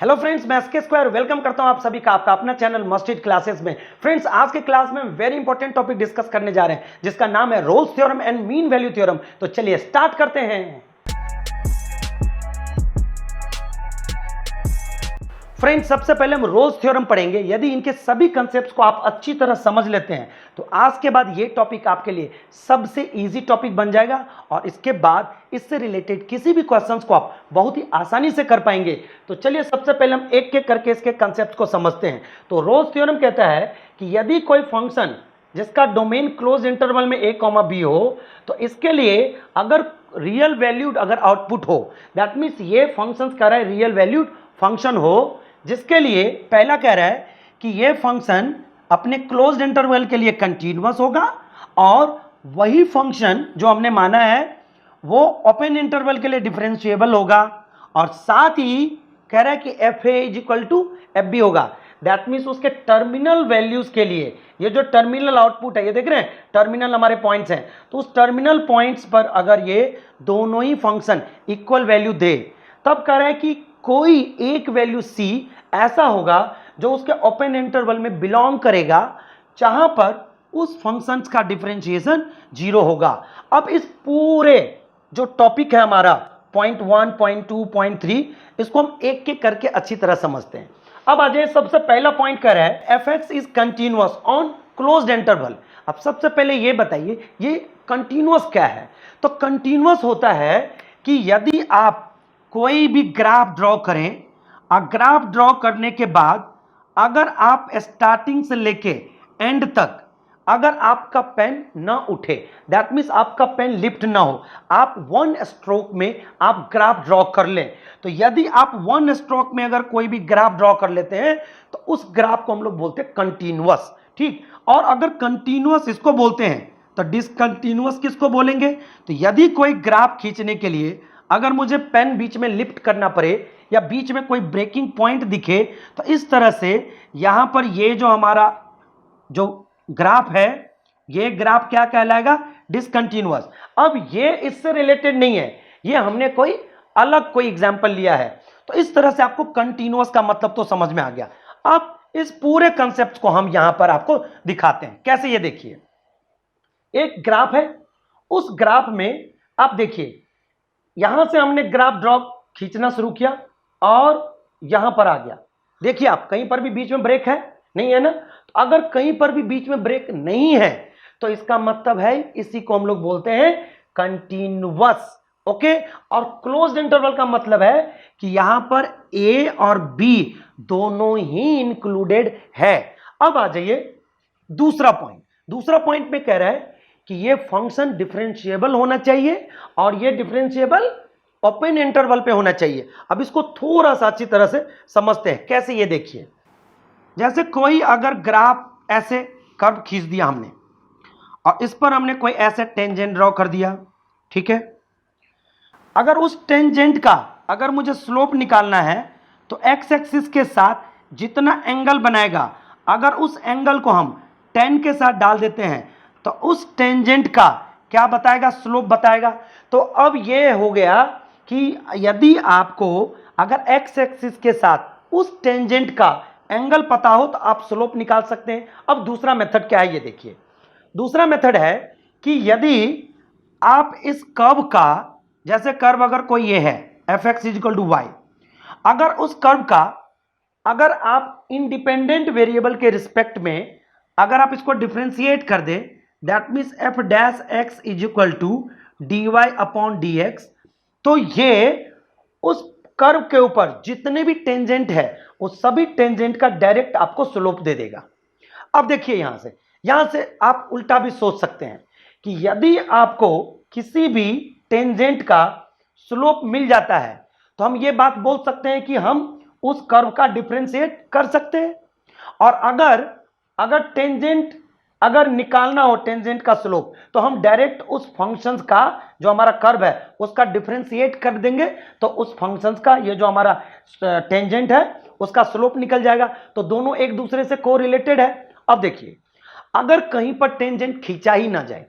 Hello friends, मैं SK square welcome करता हूं आप सभी का आपका अपना चैनल मस्टर्ड क्लासेस में। फ्रेंड्स, आज के क्लास में वेरी इंपॉर्टेंट टॉपिक डिस्कस करने जा रहे हैं जिसका नाम है Rolle's theorem and mean value theorem. तो चलिए स्टार्ट करते हैं। फ्रेंड्स, सबसे पहले हम रोल्स थ्योरम पढ़ेंगे। यदि इनके सभी कंसेप्ट्स को आप अच्छी तरह समझ लेते हैं तो आज के बाद ये टॉपिक आपके लिए सबसे इजी टॉपिक बन जाएगा और इसके बाद इससे रिलेटेड किसी भी क्वेश्चंस को आप बहुत ही आसानी से कर पाएंगे। तो चलिए सबसे पहले हम एक एक करके इसके कंसेप्ट को समझते हैं। तो रोल्स थ्योरम कहता है कि यदि कोई फंक्शन जिसका डोमेन क्लोज इंटरवल में a, b हो तो इसके लिए अगर रियल वैल्यूड अगर आउटपुट हो, दैट मीन्स ये फंक्शन कह रहा है रियल वैल्यूड फंक्शन हो, जिसके लिए पहला कह रहा है कि ये फंक्शन अपने क्लोज्ड इंटरवल के लिए कंटीन्यूअस होगा और वही फंक्शन जो हमने माना है वो ओपन इंटरवल के लिए डिफरेंशिएबल होगा और साथ ही कह रहा है कि F A is equal to F B होगा। दैट मीन्स उसके टर्मिनल वैल्यूज के लिए ये जो टर्मिनल आउटपुट है, ये देख रहे हैं टर्मिनल हमारे पॉइंट्स हैं, तो उस टर्मिनल पॉइंट्स पर अगर ये दोनों ही फंक्शन इक्वल वैल्यू दे तब कह रहा है कि कोई एक वैल्यू c ऐसा होगा जो उसके ओपन इंटरवल में बिलोंग करेगा जहां पर उस फंक्शंस का डिफरेंशिएशन 0 होगा। अब इस पूरे जो टॉपिक है हमारा पॉइंट 1, पॉइंट 2, पॉइंट 3, इसको हम एक एक करके अच्छी तरह समझते हैं। अब आ जाइए, सबसे पहला पॉइंट कर रहा है F X is continuous on closed interval. अब सबसे पहले ये बताइए ये कंटिन्यूअस क्या है। तो कंटिन्यूअस होता है कि यदि आप कोई भी ग्राफ ड्रॉ करें और ग्राफ ड्रॉ करने के बाद अगर आप स्टार्टिंग से लेके एंड तक अगर आपका पेन ना उठे, दैट मीन्स आपका पेन लिफ्ट ना हो, आप वन स्ट्रोक में आप ग्राफ ड्रॉ कर लें, तो यदि आप वन स्ट्रोक में अगर कोई भी ग्राफ ड्रॉ कर लेते हैं तो उस ग्राफ को हम लोग बोलते हैं कंटिन्यूअस। ठीक, और अगर कंटिन्यूअस इसको बोलते हैं तो डिसकंटिन्यूअस किसको बोलेंगे। तो यदि कोई ग्राफ खींचने के लिए अगर मुझे पेन बीच में लिफ्ट करना पड़े या बीच में कोई ब्रेकिंग पॉइंट दिखे तो इस तरह से यहां पर ये जो हमारा जो ग्राफ है ये ग्राफ क्या कहलाएगा, डिसकंटिन्यूअस। अब ये इससे रिलेटेड नहीं है, ये हमने कोई अलग कोई एग्जांपल लिया है। तो इस तरह से आपको कंटिन्यूअस का मतलब तो समझ में आ गया। अब इस पूरे कंसेप्ट को हम यहां पर आपको दिखाते हैं कैसे। ये देखिए एक ग्राफ है, उस ग्राफ में आप देखिए यहां से हमने ग्राफ ड्रॉ खींचना शुरू किया और यहां पर आ गया। देखिए आप कहीं पर भी बीच में ब्रेक है नहीं है ना। तो अगर कहीं पर भी बीच में ब्रेक नहीं है तो इसका मतलब है इसी को हम लोग बोलते हैं कंटिन्यूअस। ओके, और क्लोज्ड इंटरवल का मतलब है कि यहां पर ए और बी दोनों ही इंक्लूडेड है। अब आ जाइए दूसरा पॉइंट। दूसरा पॉइंट में कह रहा है कि ये फंक्शन डिफरेंशिएबल होना चाहिए और ये डिफरेंशिएबल ओपन इंटरवल पे होना चाहिए। अब इसको थोड़ा सा अच्छी तरह से समझते हैं कैसे। ये देखिए जैसे कोई अगर ग्राफ ऐसे कर्व खींच दिया हमने और इस पर हमने कोई ऐसे टेंजेंट ड्रॉ कर दिया, ठीक है। अगर उस टेंजेंट का अगर मुझे स्लोप निकालना है तो एक्स एक्सिस के साथ जितना एंगल बनाएगा अगर उस एंगल को हम 10 के साथ डाल देते हैं तो उस टेंजेंट का क्या बताएगा, स्लोप बताएगा। तो अब ये हो गया कि यदि आपको अगर एक्स एक्सिस के साथ उस टेंजेंट का एंगल पता हो तो आप स्लोप निकाल सकते हैं। अब दूसरा मेथड क्या है, ये देखिए। दूसरा मेथड है कि यदि आप इस कर्व का, जैसे कर्व अगर कोई ये है F X is equal to Y, अगर उस कर्व का अगर आप इंडिपेंडेंट वेरिएबल के रिस्पेक्ट में अगर आप इसको डिफरेंशिएट कर दे, that means F dash X is equal to D Y upon D X, तो ये उस कर्व के ऊपर जितने भी टेंजेंट है उस सभी टेंजेंट का डायरेक्ट आपको स्लोप दे देगा। अब देखिए यहां से आप उल्टा भी सोच सकते हैं कि यदि आपको किसी भी टेंजेंट का स्लोप मिल जाता है तो हम ये बात बोल सकते हैं कि हम उस कर्व का डिफरेंशिएट कर सकते हैं। और अगर टेंजेंट अगर निकालना हो टेंजेंट का स्लोप तो हम डायरेक्ट उस फंक्शंस का जो हमारा कर्व है उसका डिफरेंशिएट कर देंगे तो उस फंक्शंस का ये जो हमारा टेंजेंट है उसका स्लोप निकल जाएगा। तो दोनों एक दूसरे से कोरिलेटेड है। अब देखिए अगर कहीं पर टेंजेंट खींचा ही ना जाए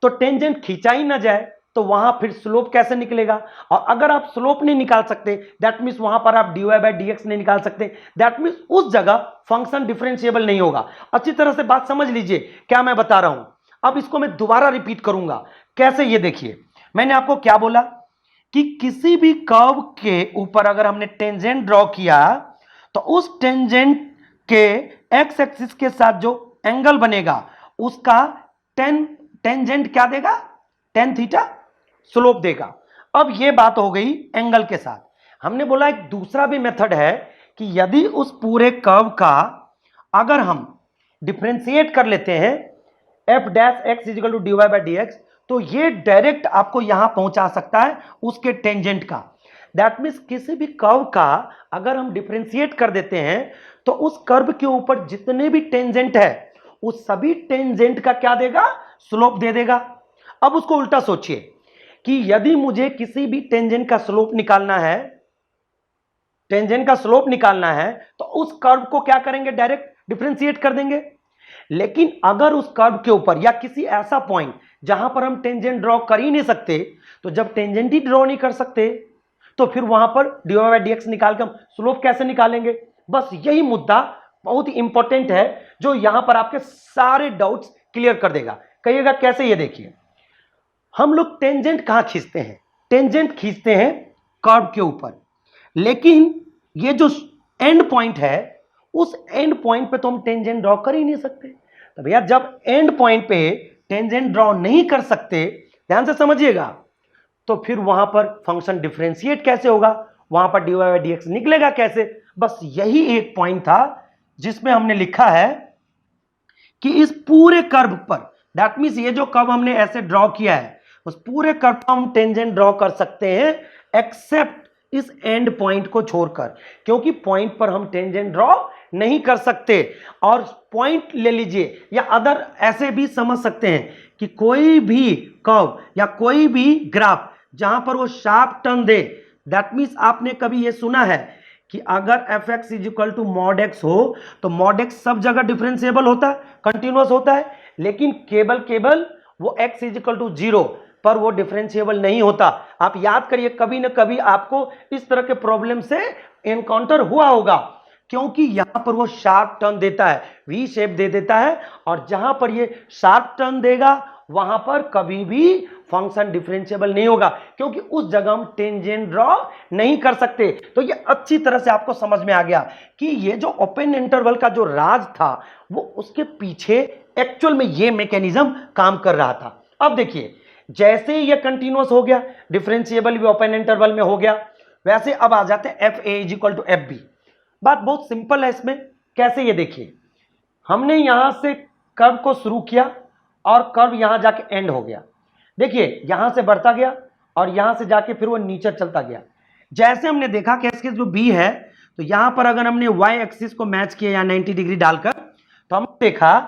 तो टेंजेंट खींचा ही ना जाए तो वहां फिर स्लोप कैसे निकलेगा? और अगर आप स्लोप नहीं निकाल सकते, दैट मीन्स वहां पर आप dy/dx नहीं निकाल सकते, दैट मीन्स उस जगह फंक्शन डिफरेंशिएबल नहीं होगा। अच्छी तरह से बात समझ लीजिए क्या मैं बता रहा हूं। अब इसको मैं दोबारा रिपीट करूंगा, कैसे, ये देखिए। मैंने आपको क्या बोला कि किसी भी कर्व के ऊपर अगर हमने टेंजेंट ड्रॉ किया तो उस टेंजेंट के एक्स एक्सिस के साथ जो एंगल बनेगा उसका टेंजेंट क्या देगा? tan थीटा स्लोप देगा। अब ये बात हो गई एंगल के साथ। हमने बोला एक दूसरा भी मेथड है कि यदि उस पूरे कर्व का अगर हम डिफरेंशिएट कर लेते हैं f'(x = dy/dx), तो ये डायरेक्ट आपको यहां पहुंचा सकता है उसके टेंजेंट का। दैट मीन्स किसी भी कर्व का अगर हम डिफरेंशिएट कर देते हैं तो उस कर्व के ऊपर जितने भी टेंजेंट है उस सभी टेंजेंट का क्या देगा? स्लोप दे देगा। अब उसको उल्टा सोचिए कि यदि मुझे किसी भी टेंजेंट का स्लोप निकालना है, तो उस कर्व को क्या करेंगे? डायरेक्ट डिफरेंशिएट कर देंगे। लेकिन अगर उस कर्व के ऊपर या किसी ऐसा पॉइंट जहां पर हम टेंजेंट ड्रॉ कर ही नहीं सकते, तो जब टेंजेंट ही ड्रॉ नहीं कर सकते तो फिर वहां पर dy/dx निकाल के हम स्लोप कैसे निकालेंगे? बस यही मुद्दा बहुत ही इंपॉर्टेंट है जो यहां पर आपके सारे डाउट्स क्लियर कर देगा। कहिएगा कैसे? ये देखिए, हम लोग टेंजेंट कहां खींचते हैं? टेंजेंट खींचते हैं कर्व के ऊपर, लेकिन ये जो एंड पॉइंट है उस एंड पॉइंट पे तो हम टेंजेंट ड्रॉ कर ही नहीं सकते। तो भैया जब एंड पॉइंट पे टेंजेंट ड्रॉ नहीं कर सकते, ध्यान से समझिएगा, तो फिर वहां पर फंक्शन डिफरेंशिएट कैसे होगा? वहां पर dy/dx निकलेगा कैसे? बस यही एक पॉइंट था जिसमें हमने लिखा है कि इस पूरे कर्व पर, दैट मींस ये जो कर्व हमने ऐसे ड्रॉ किया है उस पूरे कर्व पर हम टेंजेंट ड्रॉ कर सकते हैं एक्सेप्ट इस एंड पॉइंट को छोड़कर, क्योंकि पॉइंट पर हम टेंजेंट ड्रॉ नहीं कर सकते। और पॉइंट ले लीजिए या अदर ऐसे भी समझ सकते हैं कि कोई भी कर्व या कोई भी ग्राफ जहां पर वो sharp turn they, that means आपने कभी ये सुना है कि अगर f(x = mod x) हो तो mod x सब जगह डिफरेंशिएबल होता है, कंटिन्यूअस होता है, लेकिन केवल वो x = 0 पर वो डिफरेंशिएबल नहीं होता। आप याद करिए, कभी ना कभी आपको इस तरह के प्रॉब्लम से एनकाउंटर हुआ होगा, क्योंकि यहां पर वो शार्प टर्न देता है, वी शेप दे देता है, और जहां पर ये शार्प टर्न देगा वहां पर कभी भी फंक्शन डिफरेंशिएबल नहीं होगा, क्योंकि उस जगह हम टेंजेंट ड्रॉ नहीं कर सकते। तो ये अच्छी तरह से आपको समझ में आ गया कि ये जो ओपन इंटरवल का जो राज था वो उसके पीछे एक्चुअल में ये मैकेनिज्म काम कर रहा था। अब देखिए, जैसे ही ये कंटिन्यूअस हो गया, डिफरेंशिएबल भी ओपन इंटरवल में हो गया, वैसे अब आ जाते हैं fa = fb। बात बहुत सिंपल है इसमें। कैसे? ये देखिए, हमने यहां से कर्व को शुरू किया और कर्व यहां जाके एंड हो गया। देखिए, यहां से बढ़ता गया और यहां से जाके फिर वो नीचे चलता गया। जैसे हमने देखा कि इसके जो b है, तो यहां पर अगर हमने y एक्सिस को मैच किया या 90 डिग्री डालकर, तो हमने देखा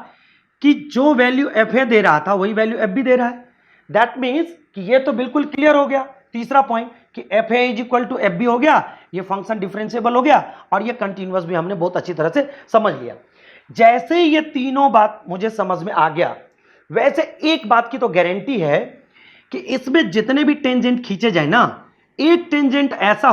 कि जो वैल्यू fa दे रहा था वही वैल्यू fb दे रहा है। दैट मीन्स कि ये तो बिल्कुल क्लियर हो गया, तीसरा पॉइंट कि fa = fb हो गया, ये फंक्शन डिफरेंशिएबल हो गया, और ये कंटिन्यूअस भी हमने बहुत अच्छी तरह से समझ लिया। जैसे ये तीनों बात मुझे समझ में आ गया, वैसे एक बात की तो गारंटी है कि इसमें जितने भी टेंजेंट खींचे जाए ना, एक टेंजेंट ऐसा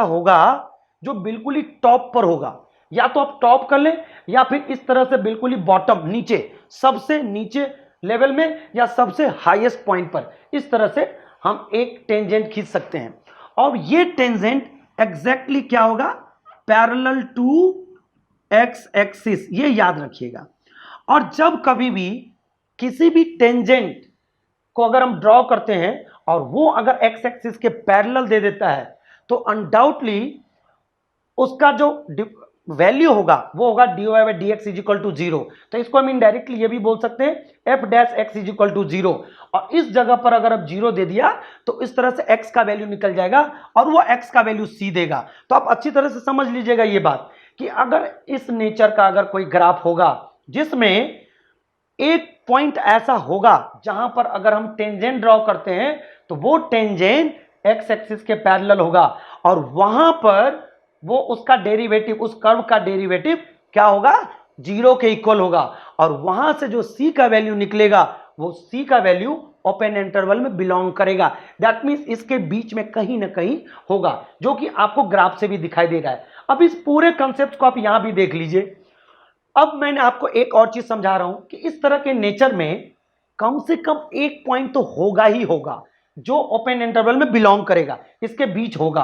होगा जो बिल्कुल ही टॉप पर होगा। या तो आप टॉप कर लें या फिर इस तरह से बिल्कुल ही बॉटम, नीचे, सबसे नीचे लेवल में या सबसे हाईएस्ट पॉइंट पर, इस तरह से हम एक टेंजेंट खींच सकते हैं। और ये टेंजेंट एग्जैक्टली क्या होगा? पैरेलल टू एक्स एक्सिस, ये याद रखिएगा। और जब कभी भी किसी भी टेंजेंट को अगर हम ड्रॉ करते हैं और वो अगर एक्स एक्सिस के पैरेलल दे देता है, तो अनडाउटली उसका जो वैल्यू होगा वो होगा dy/dx = 0। तो इसको हम इनडायरेक्टली ये भी बोल सकते हैं f'(x = 0), और इस जगह पर अगर आप 0 दे दिया तो इस तरह से x का वैल्यू निकल जाएगा और वो x का वैल्यू c देगा। तो आप अच्छी तरह से समझ लीजिएगा ये बात कि अगर इस नेचर का अगर कोई ग्राफ होगा जिसमें एक पॉइंट ऐसा होगा जहां पर अगर हम टेंजेंट ड्रॉ करते हैं तो वो टेंजेंट एक्स एक्सिस के पैरेलल होगा, और वहां पर वो उसका डेरिवेटिव, उस कर्व का डेरिवेटिव क्या होगा? 0 के इक्वल होगा, और वहां से जो c का वैल्यू निकलेगा वो c का वैल्यू ओपन इंटरवल में बिलोंग करेगा। दैट मीन्स इसके बीच में कहीं ना कहीं होगा, जो कि आपको ग्राफ से भी दिखाई दे रहा है। अब इस पूरे कंसेप्ट को आप यहां भी देख लीजिए। अब मैंने आपको एक और चीज समझा रहा हूं कि इस तरह के नेचर में कम से कम एक पॉइंट तो होगा ही होगा जो ओपन इंटरवल में बिलोंग करेगा, इसके बीच होगा।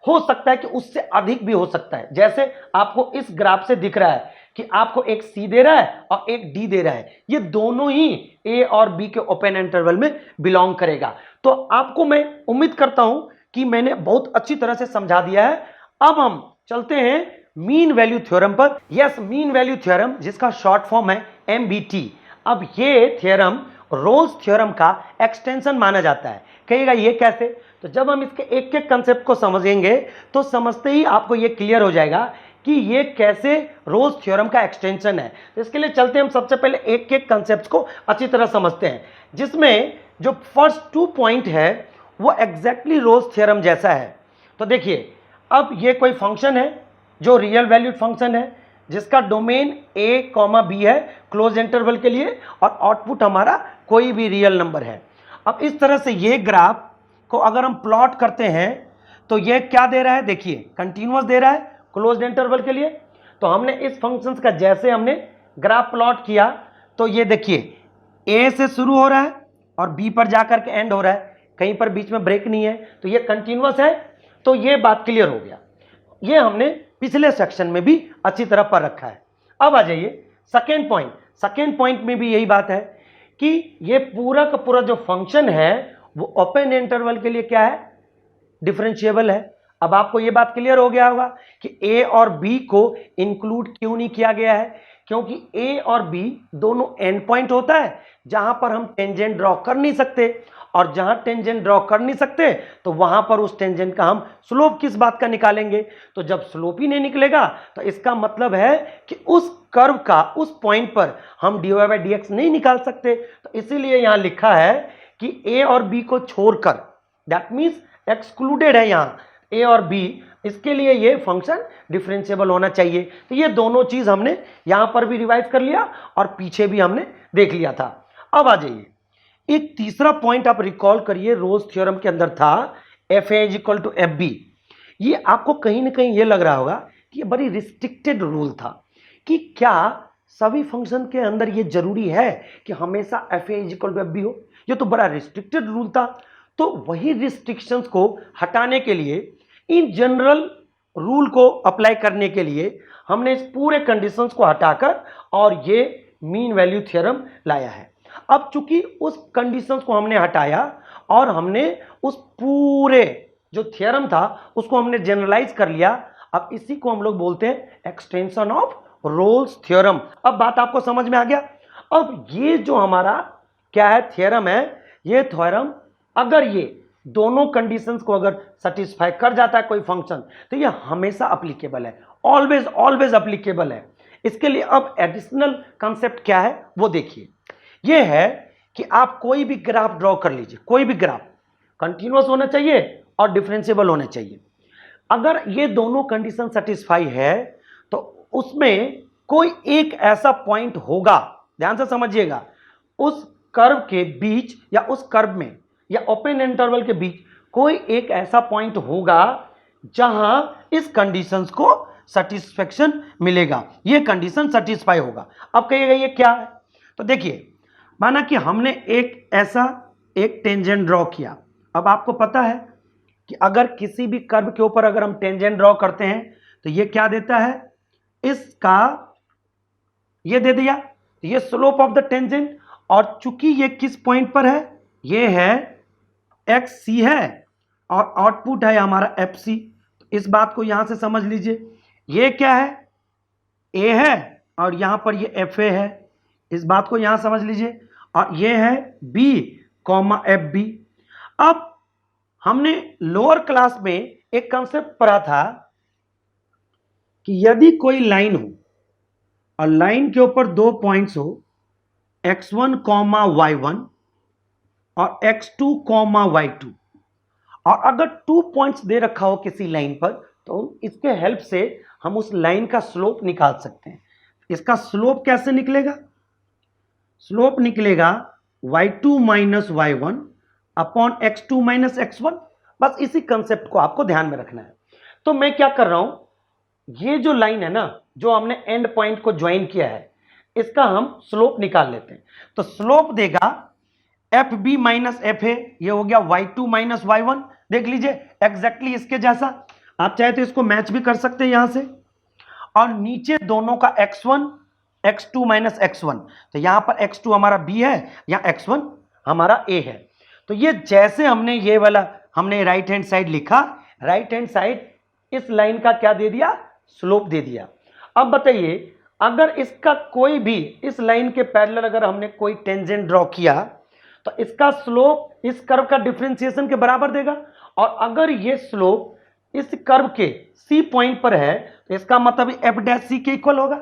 हो सकता है कि उससे अधिक भी हो सकता है, जैसे आपको इस ग्राफ से दिख रहा है कि आपको एक सी दे रहा है और एक डी दे रहा है, ये दोनों ही ए और बी के ओपन इंटरवल में बिलोंग करेगा। तो आपको मैं उम्मीद करता हूं कि मैंने बहुत अच्छी तरह से समझा दिया है। अब हम चलते हैं मीन वैल्यू थ्योरम पर। यस, मीन वैल्यू थ्योरम, जिसका शॉर्ट फॉर्म है एमवीटी। अब ये थ्योरम रोल्स थ्योरम का एक्सटेंशन माना जाता है। कहिएगा ये कैसे? तो जब हम इसके एक एक कंसेप्ट को समझेंगे तो समझते ही आपको ये क्लियर हो जाएगा कि ये कैसे रोल्स थ्योरम का एक्सटेंशन है। तो इसके लिए चलते हम सबसे पहले एक एक कंसेप्ट को अच्छी तरह समझते हैं, जिसमें जो फर्स्ट 2 पॉइंट है वो एग्जैक्टली रोल्स थ्योरम जैसा है। तो देखिए, अब ये कोई फंक्शन है जो रियल वैल्यूड फंक्शन है, जिसका डोमेन a, b है क्लोज इंटरवल के लिए, और आउटपुट हमारा कोई भी रियल नंबर है। अब इस तरह से ये ग्राफ को अगर हम प्लॉट करते हैं तो ये क्या दे रहा है? देखिए, कंटिन्यूअस दे रहा है क्लोज इंटरवल के लिए। तो हमने इस फंक्शन का जैसे हमने ग्राफ प्लॉट किया तो ये देखिए a से शुरू हो रहा है और b पर जाकर के एंड हो रहा है, कहीं पर बीच में ब्रेक नहीं है, तो ये कंटिन्यूअस है। तो ये बात क्लियर हो गया, ये हमने पिछले सेक्शन में भी अच्छी तरह पर रखा है। अब आ जाइए सेकेंड पॉइंट। सेकेंड पॉइंट में भी यही बात है कि ये पूरा का पूरा जो फंक्शन है वो ओपन इंटरवल के लिए क्या है? डिफरेंशिएबल है। अब आपको ये बात क्लियर हो गया होगा कि ए और बी को इंक्लूड क्यों नहीं किया गया है, क्योंकि ए और बी दोनों एंड पॉइंट होता है जहां पर हम टेंजेंट ड्रॉ कर नहीं सकते, और जहां टेंजेंट ड्रॉ कर नहीं सकते तो वहां पर उस टेंजेंट का हम स्लोप किस बात का निकालेंगे? तो जब स्लोप ही नहीं निकलेगा तो इसका मतलब है कि उस कर्व का उस पॉइंट पर हम dy बाई dx नहीं निकाल सकते। तो इसीलिए यहां लिखा है कि a और b को छोड़कर, दैट मीन्स एक्सक्लूडेड है यहां a और b, इसके लिए ये फंक्शन डिफरेंशिएबल होना चाहिए। तो ये दोनों चीज हमने यहां पर भी रिवाइज कर लिया और पीछे भी हमने देख लिया था। अब आ जाइए, एक तीसरा पॉइंट आप रिकॉल करिए, रोल्स थ्योरम के अंदर था fa is equal to F B. ये आपको कहीं ना कहीं ये लग रहा होगा कि ये बड़ी रिस्ट्रिक्टेड रूल था कि क्या सभी फंक्शन के अंदर ये जरूरी है कि हमेशा fa is equal to F B हो? ये तो बड़ा रिस्ट्रिक्टेड रूल था। तो वही रिस्ट्रिक्शंस को हटाने के लिए, इन जनरल रूल को अप्लाई करने के लिए हमने इस पूरे कंडीशंस को हटाकर और ये मीन वैल्यू थ्योरम लाया है। अब चूंकि उस कंडीशंस को हमने हटाया और हमने उस पूरे जो थ्योरम था उसको हमने जनरलाइज कर लिया, अब इसी को हम लोग बोलते हैं एक्सटेंशन ऑफ रोल्स थ्योरम। अब बात आपको समझ में आ गया। अब ये जो हमारा क्या है थ्योरम है, ये थ्योरम अगर ये दोनों कंडीशंस को अगर सेटिस्फाई कर जाता है कोई फंक्शन, तो ये हमेशा अप्लीकेबल है, ऑलवेज ऑलवेज अप्लीकेबल है। इसके लिए अब एडिशनल कंसेप्ट क्या है वो देखिए। ये है कि आप कोई भी ग्राफ ड्रॉ कर लीजिए, कोई भी ग्राफ कंटिन्यूअस होना चाहिए और डिफरेंशिएबल होना चाहिए। अगर ये दोनों कंडीशन सेटिस्फाई है तो उसमें कोई एक ऐसा पॉइंट होगा, ध्यान से समझिएगा, उस कर्व के बीच या उस कर्व में या ओपन इंटरवल के बीच कोई एक ऐसा पॉइंट होगा जहां इस कंडीशंस को सेटिस्फेक्शन मिलेगा, ये कंडीशन सेटिस्फाई होगा। अब कहिएगा ये क्या है? तो देखिए, माना कि हमने एक ऐसा एक टेंजेंट ड्रॉ किया। अब आपको पता है कि अगर किसी भी कर्व के ऊपर अगर हम टेंजेंट ड्रॉ करते हैं तो ये क्या देता है? इसका ये दे दिया, ये स्लोप ऑफ द टेंजेंट, और चूंकि ये किस पॉइंट पर है, ये है एक्स सी है और आउटपुट है हमारा एफ सी। इस बात को यहां से समझ लीजिए, ये क्या है? ए है और यहां पर ये एफ ए है, इस बात को यहां समझ लीजिए, और ये है बी कॉमा एफ बी। अब हमने लोअर क्लास में एक कंसेप्ट पढ़ा था कि यदि कोई लाइन हो और लाइन के ऊपर दो पॉइंट्स हो, x1 कॉमा y1 और x2 कॉमा y2, और अगर 2 पॉइंट्स दे रखा हो किसी लाइन पर, तो इसके हेल्प से हम उस लाइन का स्लोप निकाल सकते हैं। इसका स्लोप कैसे निकलेगा? स्लोप निकलेगा y2 minus y1 upon x2 minus x1। बस इसी कंसेप्ट को आपको ध्यान में रखना है। तो मैं क्या कर रहा हूं, ये जो लाइन है ना, जो हमने एंड पॉइंट को ज्वाइन किया है, इसका हम स्लोप निकाल लेते हैं। तो स्लोप देगा F B minus F A, ये हो गया y2 माइनस y1। देख लीजिए एग्जैक्टली इसके जैसा। आप चाहे तो इसको मैच भी कर सकते हैं यहां से। और नीचे दोनों का x1 x2 माइनस x1, तो यहां पर x2 हमारा b है, यहां x1 हमारा a है। तो ये जैसे हमने ये वाला हमने राइट हैंड साइड लिखा, राइट हैंड साइड इस लाइन का क्या दे दिया, स्लोप दे दिया। अब बताइए अगर इसका कोई भी इस लाइन के पैरेलल अगर हमने कोई टेंजेंट ड्रॉ किया तो इसका स्लोप इस कर्व का डिफरेंशिएशन के बराबर देगा। और अगर ये स्लोप इस कर्व के सी पॉइंट पर है तो इसका मतलब एफ डैश सी के इक्वल होगा।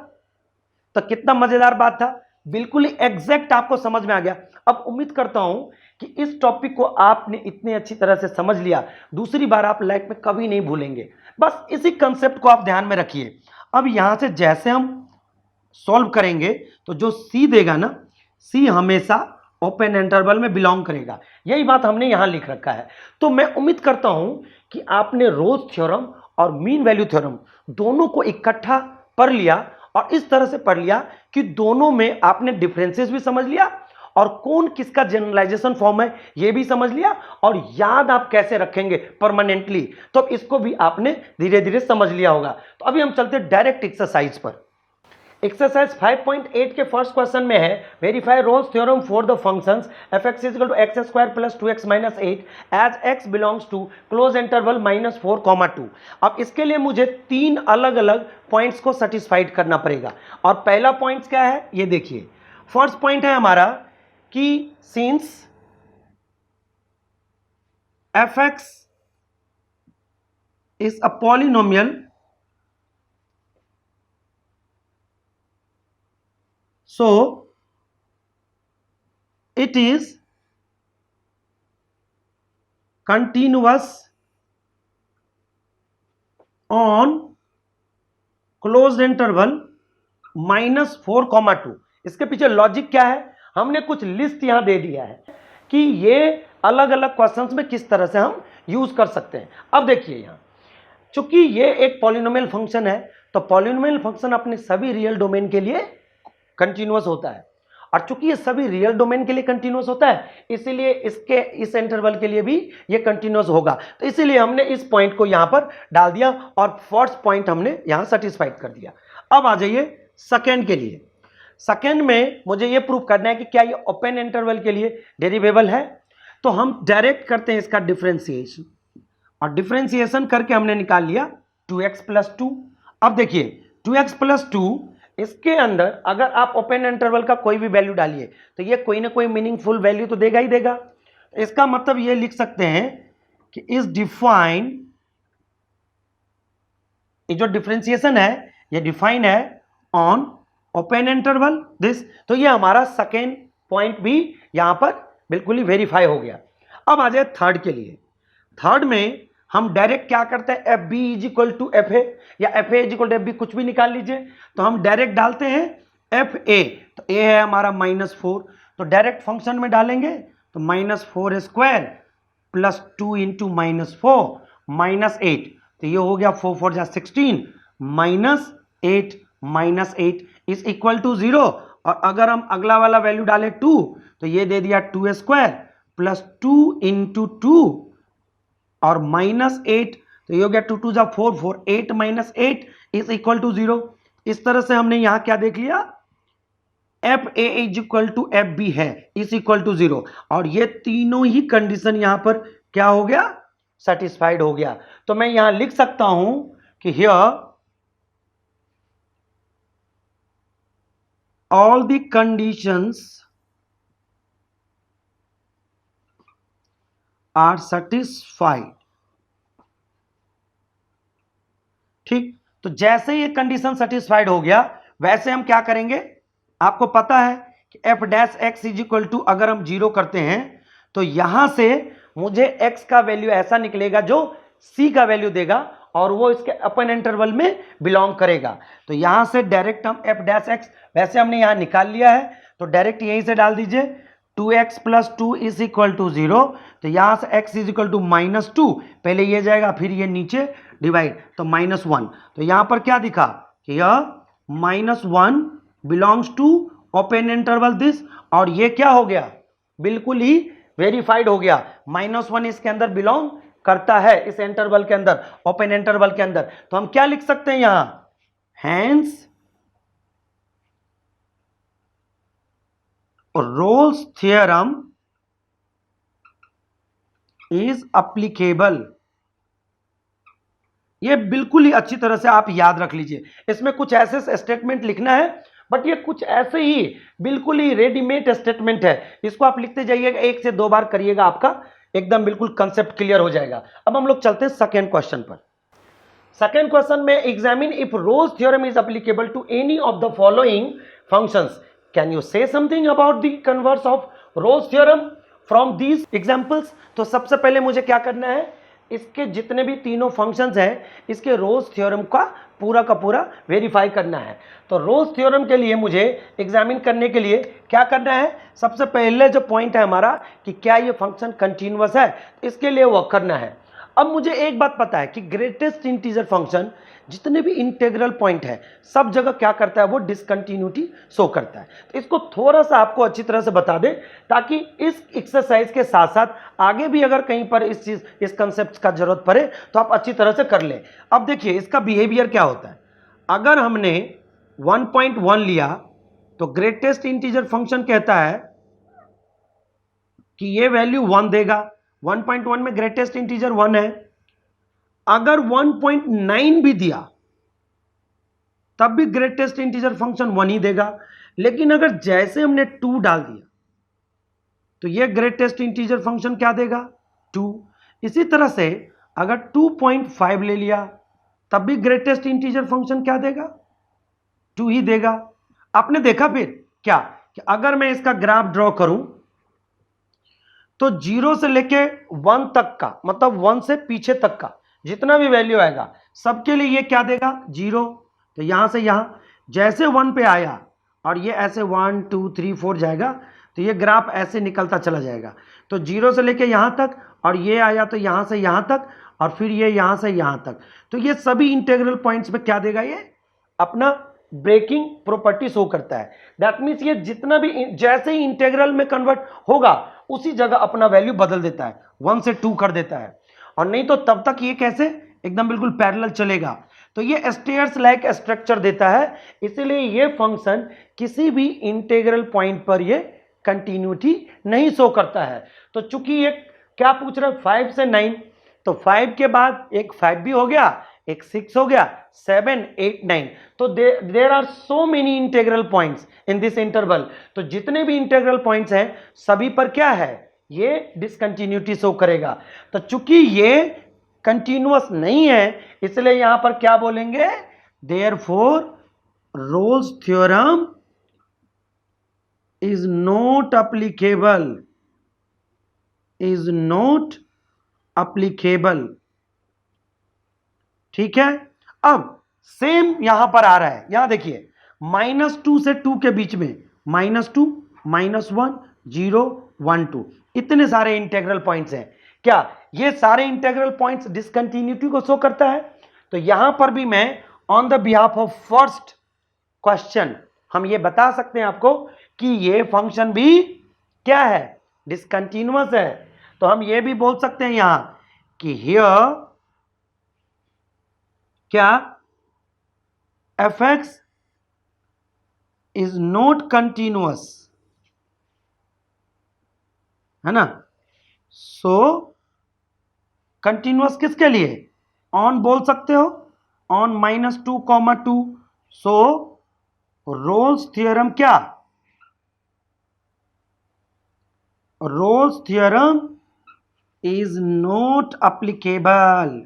तो कितना मजेदार बात था, बिल्कुल ही एग्जैक्ट आपको समझ में आ गया। अब उम्मीद करता हूं कि इस टॉपिक को आपने इतनी अच्छी तरह से समझ लिया, दूसरी बार आप लाइफ में कभी नहीं भूलेंगे। बस इसी कंसेप्ट को आप ध्यान में रखिए। अब यहां से जैसे हम सॉल्व करेंगे तो जो सी देगा ना, सी हमेशा ओपन इंटरवल में बिलोंग करेगा। यही बात हमने यहां लिख रखा है। तो मैं उम्मीद करता हूं कि आपने रोज थ्योरम और मीन वैल्यू थ्योरम दोनों को इकट्ठा पढ़ लिया और इस तरह से पढ़ लिया कि दोनों में आपने डिफरेंसेस भी समझ लिया और कौन किसका जनरलाइजेशन फॉर्म है यह भी समझ लिया, और याद आप कैसे रखेंगे परमानेंटली, तो इसको भी आपने धीरे धीरे समझ लिया होगा। तो अभी हम चलते डायरेक्ट एक्सरसाइज पर। एक्सरसाइज 5.8 के फर्स्ट क्वेश्चन में है verify Rolle's theorem for the functions f(x = x² + 2x - 8 as x belongs to closed interval -4, 2। अब इसके लिए मुझे 3 अलग अलग पॉइंट्स को सेटिस्फाइड करना पड़ेगा। और पहला पॉइंट क्या है ये देखिए, फर्स्ट पॉइंट है हमारा कि since f(x) is a polynomial so it is continuous on closed interval -4, 2। इसके पीछे लॉजिक क्या है, हमने कुछ लिस्ट यहां दे दिया है कि ये अलग अलग क्वेश्चंस में किस तरह से हम यूज कर सकते हैं। अब देखिए यहां चूंकि ये एक पॉलिनोमियल फंक्शन है तो पॉलिनोमियल फंक्शन अपने सभी रियल डोमेन के लिए कंटिन्यूअस होता है, और चूंकि ये सभी रियल डोमेन के लिए कंटिन्यूअस होता है इसीलिए इसके इस इंटरवल के लिए भी ये कंटिन्यूअस होगा। तो इसीलिए हमने इस पॉइंट को यहां पर डाल दिया और फर्स्ट पॉइंट हमने यहां सेटिस्फाइड कर दिया। अब आ जाइए सेकंड के लिए। सेकंड में मुझे ये प्रूव करना है कि क्या ये ओपन इंटरवल के लिए डेरिवेबल है। तो हम डायरेक्ट करते हैं इसका डिफरेंशिएशन, और डिफरेंशिएशन करके हमने निकाल लिया 2x + 2। अब देखिए 2x + 2 इसके अंदर अगर आप ओपन इंटरवल का कोई भी वैल्यू डालिए तो ये कोई ना कोई मीनिंगफुल वैल्यू तो देगा ही देगा। इसका मतलब ये लिख सकते हैं कि इज डिफाइन, ये जो डिफरेंशिएशन है ये डिफाइन है ऑन ओपन इंटरवल दिस। तो ये हमारा सेकेंड पॉइंट भी यहां पर बिल्कुल ही वेरीफाई हो गया। अब आ जाए थर्ड के लिए। थर्ड में हम डायरेक्ट क्या करते हैं, एफ बी = FA या FA = FB कुछ भी निकाल लीजिए। तो हम डायरेक्ट डालते हैं FA, तो A है हमारा -4, तो डायरेक्ट फंक्शन में डालेंगे तो -4² + 2 × -4 -8, तो ये हो गया 4 4 जा 16 -8 -8 इज इक्वल टू 0। और अगर हम अगला वाला वैल्यू डालें 2 तो ये दे दिया 2² + 2 × 2 और -8, तो ये हो गया 2 2 जा 4 4 8 -8 इज इक्वल टू 0। इस तरह से हमने यहां क्या देख लिया, FA = FB है इज इक्वल टू 0, और ये तीनों ही कंडीशन यहां पर क्या हो गया, सेटिस्फाइड हो गया। तो मैं यहां लिख सकता हूं कि here all the conditions are satisfied। ठीक, तो जैसे ये कंडीशन सेटिस्फाइड हो गया वैसे हम क्या करेंगे, आपको पता है कि f' x = अगर हम 0 करते हैं तो यहां से मुझे x का वैल्यू ऐसा निकलेगा जो c का वैल्यू देगा और वो इसके ओपन इंटरवल में बिलोंग करेगा। तो यहां से डायरेक्ट हम f' वैसे हमने यहां निकाल लिया है तो डायरेक्ट यहीं से डाल दीजिए 2x plus 2 is equal to 0, तो यहां से x इज इक्वल टू -2, पहले ये जाएगा फिर ये नीचे डिवाइड, तो -1। तो यहां पर क्या दिखा कि यह -1 belongs to open interval this, और ये क्या हो गया, बिल्कुल ही वेरीफाइड हो गया, -1 इसके अंदर बिलोंग करता है, इस इंटरवल के अंदर, ओपन इंटरवल के अंदर। तो हम क्या लिख सकते हैं यहां, hence Rolle's theorem is applicable. ये बिल्कुल ही अच्छी तरह से आप याद रख लीजिए, इसमें कुछ ऐसे स्टेटमेंट लिखना है, बट ये कुछ ऐसे ही बिल्कुल ही रेडीमेड स्टेटमेंट है, इसको आप लिखते जाइएगा, 1 से 2 बार करिएगा, आपका एकदम बिल्कुल कंसेप्ट क्लियर हो जाएगा। अब हम लोग चलते हैं सेकेंड क्वेश्चन पर। सेकेंड क्वेश्चन में, examine if Rolle's theorem is applicable to any of the following functions, can you say something about the converse of Rolle's theorem from these examples. तो सबसे पहले मुझे क्या करना है, इसके जितने भी तीनों फंक्शंस हैं, इसके रोल्स थ्योरम का पूरा वेरीफाई करना है। तो रोल्स थ्योरम के लिए मुझे एग्जामिन करने के लिए क्या करना है, सबसे पहले जो पॉइंट है हमारा कि क्या ये फंक्शन कंटिन्यूअस है, इसके लिए वो करना है। अब मुझे एक बात पता है कि ग्रेटेस्ट इंटीजर फंक्शन जितने भी इंटीग्रल पॉइंट है सब जगह क्या करता है, वो डिसकंटिन्यूटी शो करता है। तो इसको थोड़ा सा आपको अच्छी तरह से बता दें, ताकि इस एक्सरसाइज के साथ साथ आगे भी अगर कहीं पर इस कंसेप्ट का जरूरत पड़े तो आप अच्छी तरह से कर लें। अब देखिए इसका बिहेवियर क्या होता है, अगर हमने 1.1 लिया तो ग्रेटेस्ट इंटीजर फंक्शन कहता है कि ये वैल्यू 1 देगा, 1.1 में ग्रेटेस्ट इंटीजर 1 है। अगर 1.9 भी दिया तब भी ग्रेटेस्ट इंटीजर फंक्शन 1 ही देगा, लेकिन अगर जैसे हमने 2 डाल दिया तो ये ग्रेटेस्ट इंटीजर फंक्शन क्या देगा, 2। इसी तरह से अगर 2.5 ले लिया तब भी ग्रेटेस्ट इंटीजर फंक्शन क्या देगा, 2 ही देगा। आपने देखा फिर क्या कि अगर मैं इसका ग्राफ ड्रॉ करूं तो 0 से लेके 1 तक का, मतलब 1 से पीछे तक का जितना भी वैल्यू आएगा सबके लिए ये क्या देगा, 0। तो यहां से यहां जैसे 1 पे आया और ये ऐसे 1 2 3 4 जाएगा, तो ये ग्राफ ऐसे निकलता चला जाएगा। तो 0 से लेके यहां तक, और ये आया तो यहां से यहां तक, और फिर ये यहां से यहां तक। तो ये सभी इंटीग्रल पॉइंट्स पे क्या देगा, ये अपना ब्रेकिंग प्रॉपर्टी शो करता है। दैट मीन्स ये जितना भी जैसे ही इंटीग्रल में कन्वर्ट होगा उसी जगह अपना वैल्यू बदल देता है, 1 से 2 कर देता है। और नहीं तो तब तक ये कैसे एकदम बिल्कुल पैरेलल चलेगा। तो ये स्टेयर्स लाइक स्ट्रक्चर देता है, इसीलिए ये फंक्शन किसी भी इंटीग्रल पॉइंट पर ये कंटिन्यूटी नहीं शो करता है। तो चूंकि ये क्या पूछ रहा है, 5 से 9, तो 5 के बाद एक 5 भी हो गया, एक 6 हो गया, 7 8 9। तो there are so many integral points in this interval. तो जितने भी इंटीग्रल पॉइंट्स हैं सभी पर क्या है, ये डिसकंटिन्यूटी शो करेगा। तो चूंकि ये कंटिन्यूअस नहीं है इसलिए यहां पर क्या बोलेंगे, therefore roles theorem is not applicable, is not applicable. ठीक है, अब सेम यहां पर आ रहा है, यहां देखिए -2 से 2 के बीच में -2 -1 0 1 2 इतने सारे इंटीग्रल पॉइंट्स हैं। क्या ये सारे इंटीग्रल पॉइंट्स डिसकंटिन्यूटी को शो करता है? तो यहां पर भी मैं on the behalf of first question हम ये बता सकते हैं आपको कि ये फंक्शन भी क्या है, डिसकंटिन्यूअस है। तो हम ये भी बोल सकते हैं यहां कि हियर क्या fx इज नॉट कंटिन्यूअस, है ना। सो कंटिन्यूअस किसके लिए, ऑन बोल सकते हो, ऑन -2, 2। सो रोल्स थ्योरम क्या, roles theorem is not applicable,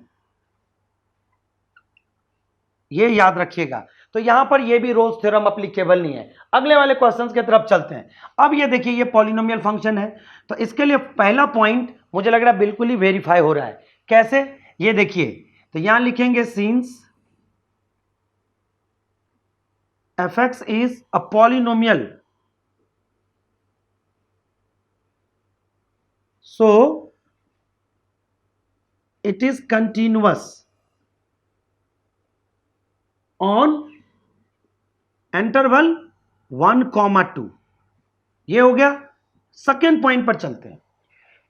ये याद रखिएगा। तो यहां पर ये भी रोल्स थ्योरम एप्लीकेबल नहीं है। अगले वाले क्वेश्चंस की तरफ चलते हैं। अब ये देखिए ये पॉलिनोमियल फंक्शन है, तो इसके लिए पहला पॉइंट मुझे लग रहा है बिल्कुल ही वेरीफाई हो रहा है। कैसे, ये देखिए, तो यहां लिखेंगे since fx is a polynomial so it is continuous on interval 1,2। ये हो गया। सेकेंड पॉइंट पर चलते हैं।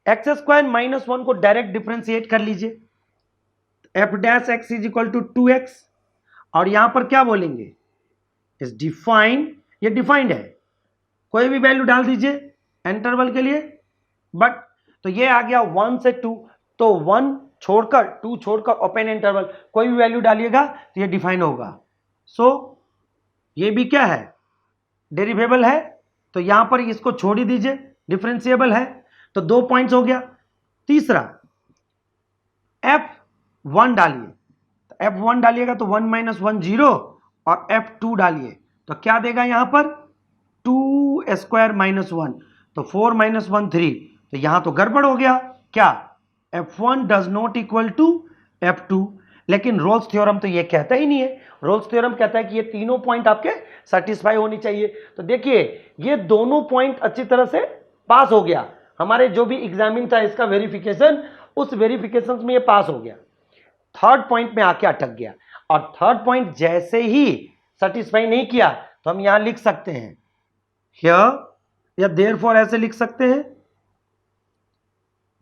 एक्स स्क्वायर माइनस 1 को डायरेक्ट डिफरेंशिएट कर लीजिए, F dash X is equal to 2x, और यहां पर क्या बोलेंगे, इज डिफाइंड, ये डिफाइंड है, कोई भी वैल्यू डाल दीजिए इंटरवल के लिए, बट तो ये आ गया 1 से 2, तो 1 छोड़कर 2 छोड़कर ओपन इंटरवल कोई भी वैल्यू डालिएगा तो ये डिफाइन होगा। सो ये भी क्या है, डेरिवेबल है, तो यहां पर इसको छोड़ ही दीजिए, डिफरेंशिएबल है, तो 2 पॉइंट्स हो गया। तीसरा f1 डालिए, तो f1 डालिएगा तो 1 - 1 0, और f2 डालिए तो क्या देगा यहां पर 2 स्क्वायर माइनस 1, तो 4 - 1 3, तो यहां तो गड़बड़ हो गया, क्या f1 does not equal to f2। लेकिन रोल्स थ्योरम तो ये कहता ही नहीं है, रोल्स थ्योरम कहता है कि ये तीनों पॉइंट आपके सेटिस्फाई होनी चाहिए। तो देखिए ये दोनों पॉइंट अच्छी तरह से पास हो गया, हमारे जो भी एग्जामिन था इसका वेरिफिकेशन, उस वेरिफिकेशन में ये पास हो गया। थर्ड पॉइंट में आके अटक गया, और थर्ड पॉइंट जैसे ही सेटिस्फाई नहीं किया तो हम यहां लिख सकते हैं हियर, या देयरफॉर ऐसे लिख सकते हैं,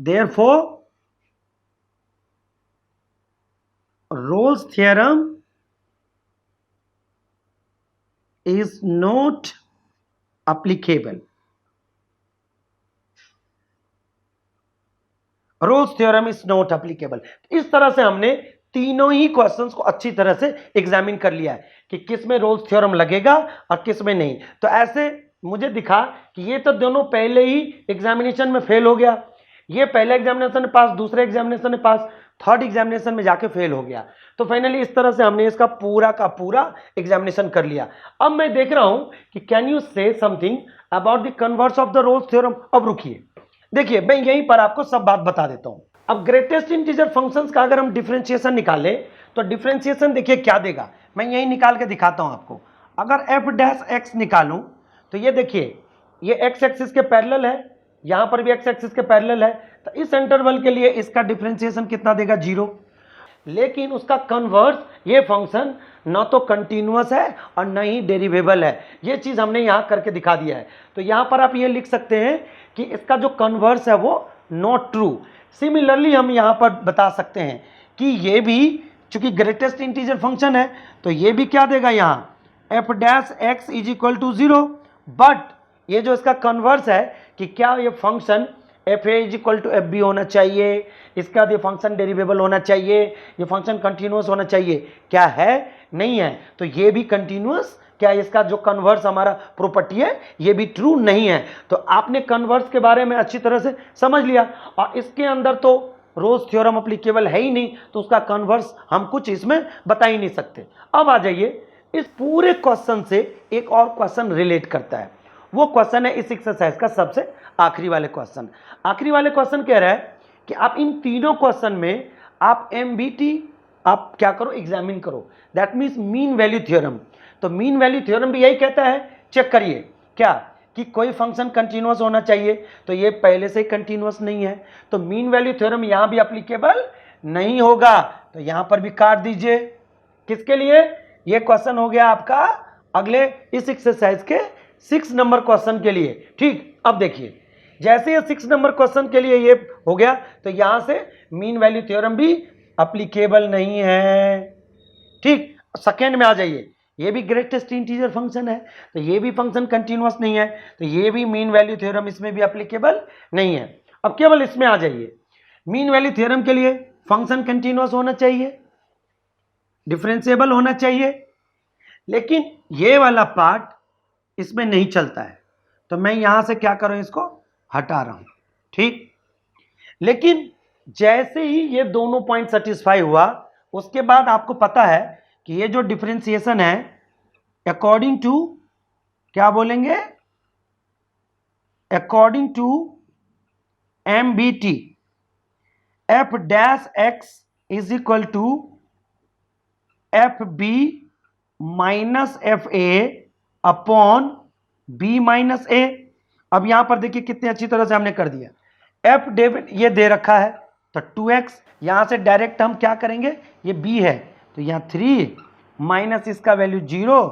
therefore Rolle's theorem is not applicable. Rolle's theorem is not applicable. इस तरह से हमने तीनों ही क्वेश्चंस को अच्छी तरह से एग्जामिन कर लिया है कि किस में रोल्स थ्योरम लगेगा और किस में नहीं। तो ऐसे मुझे दिखा कि ये तो दोनों पहले ही एग्जामिनेशन में फेल हो गया, ये पहले एग्जामिनेशन में पास, दूसरे एग्जामिनेशन में पास, थर्ड एग्जामिनेशन में जाके फेल हो गया। तो फाइनली इस तरह से हमने इसका पूरा का पूरा एग्जामिनेशन कर लिया। अब मैं देख रहा हूं कि can you say something about the converse of the Rolle's theorem. अब रुकिए, देखिए मैं यहीं पर आपको सब बात बता देता हूं। अब ग्रेटेस्ट इंटीजर फंक्शंस का अगर हम डिफरेंशिएशन निकालें तो डिफरेंशिएशन देखिए क्या देगा, मैं यहीं निकाल के दिखाता हूं आपको। अगर एफ डैश एक्स निकालूं तो ये देखिए ये एक्स एक्सिस के पैरेलल है, यहां पर भी एक्स एक्सिस के पैरेलल है, तो इस इंटरवल के लिए इसका डिफरेंशिएशन कितना देगा 0। लेकिन उसका कन्वर्स ये फंक्शन न तो कंटिन्यूअस है और न ही डेरिवेबल है, ये चीज हमने यहां करके दिखा दिया है। तो यहां पर आप ये लिख सकते हैं कि इसका जो कन्वर्स है वो नॉट ट्रू। सिमिलरली हम यहां पर बता सकते हैं कि ये भी चूंकि ग्रेटेस्ट इंटीजर फंक्शन है तो ये भी क्या देगा यहां F dash X is equal to 0, but ये जो इसका कन्वर्स है कि क्या ये function F A is equal to F B होना चाहिए, इसका ये फंक्शन डेरिवेबल होना चाहिए, ये फंक्शन कंटिन्यूअस होना चाहिए, क्या है नहीं है, तो ये भी कंटिन्यूअस, क्या इसका जो कन्वर्स हमारा प्रॉपर्टी है ये भी ट्रू नहीं है। तो आपने कन्वर्स के बारे में अच्छी तरह से समझ लिया, और इसके अंदर तो रोल्स थ्योरम एप्लीकेबल है ही नहीं, तो उसका कन्वर्स हम कुछ इसमें बता ही नहीं सकते। अब आ जाइए, इस पूरे क्वेश्चन से एक और क्वेश्चन रिलेट करता है, वो क्वेश्चन है इस एक्सरसाइज का सबसे आखिरी वाले क्वेश्चन। आखिरी वाले क्वेश्चन कह रहा है कि आप इन तीनों क्वेश्चन में आप एमबीटी आप क्या करो, एग्जामिन करो, that means mean value theorem. तो मीन वैल्यू थ्योरम भी यही कहता है, चेक करिए क्या कि कोई फंक्शन कंटिन्यूअस होना चाहिए, तो ये पहले से कंटिन्यूअस नहीं है, तो मीन वैल्यू थ्योरम यहां भी एप्लीकेबल नहीं होगा, तो यहां पर भी काट दीजिए। किसके लिए, ये क्वेश्चन हो गया आपका अगले इस एक्सरसाइज के 6 नंबर क्वेश्चन के लिए। ठीक, अब देखिए जैसे ये 6 नंबर क्वेश्चन के लिए ये हो गया, तो यहां से मीन वैल्यू थ्योरम भी एप्लीकेबल नहीं है। ठीक, सेकेंड में आ जाइए, ये भी ग्रेटेस्ट इंटीजर फंक्शन है, तो ये भी फंक्शन कंटिन्यूअस नहीं है, तो ये भी मीन वैल्यू थ्योरम इसमें भी एप्लीकेबल नहीं है। अब केवल इसमें आ जाइए, मीन वैल्यू थ्योरम के लिए फंक्शन कंटिन्यूअस होना चाहिए, डिफरेंशिएबल होना चाहिए, लेकिन ये वाला पार्ट इसमें नहीं चलता है, तो मैं यहां से क्या करूं, इसको हटा रहा हूं। ठीक, लेकिन जैसे ही ये दोनों पॉइंट सेटिस्फाई हुआ, उसके बाद आपको पता है कि ये जो डिफरेंशिएशन है अकॉर्डिंग टू क्या बोलेंगे, according to MBT, F dash X is equal to F B minus F A upon B minus A. अब यहां पर देखिए कितने अच्छी तरह से हमने कर दिया, एफ डेविड ये दे रखा है तो 2x, यहां से डायरेक्ट हम क्या करेंगे, ये b है तो यहाँ 3 माइनस इसका वैल्यू 0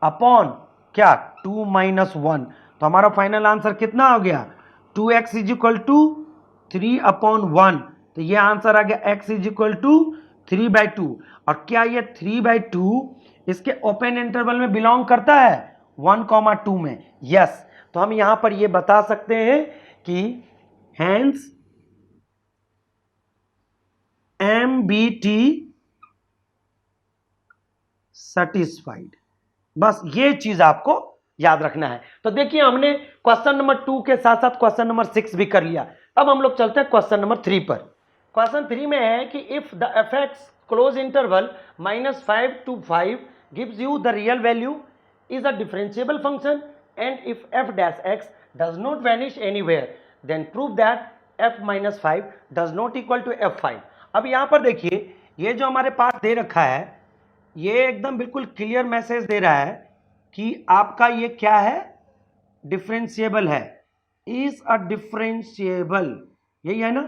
अपॉन क्या 2 माइनस 1, तो हमारा फाइनल आंसर कितना हो गया 2x is equal to 3 upon 1, तो ये आंसर आ गया x इज इक्वल टू 3/2। और क्या ये 3/2 इसके ओपन इंटरवल में बिलोंग करता है 1,2 में? यस, तो हम यहां पर ये बता सकते हैं कि हैंस MBT सेटिस्फाइड। बस ये चीज आपको याद रखना है। तो देखिए हमने क्वेश्चन नंबर 2 के साथ साथ क्वेश्चन नंबर 6 भी कर लिया। अब हम लोग चलते हैं क्वेश्चन नंबर 3 पर। क्वेश्चन 3 में है कि if the fx close interval -5 to 5 gives you the real value is a differentiable function and if f dash x does not vanish anywhere then prove that f minus 5 does not equal to f5। अब यहां पर देखिए ये जो हमारे पास दे रखा है ये एकदम बिल्कुल क्लियर मैसेज दे रहा है कि आपका ये क्या है, डिफरेंशिएबल है, इज अ डिफरेंशिएबल, यही है ना।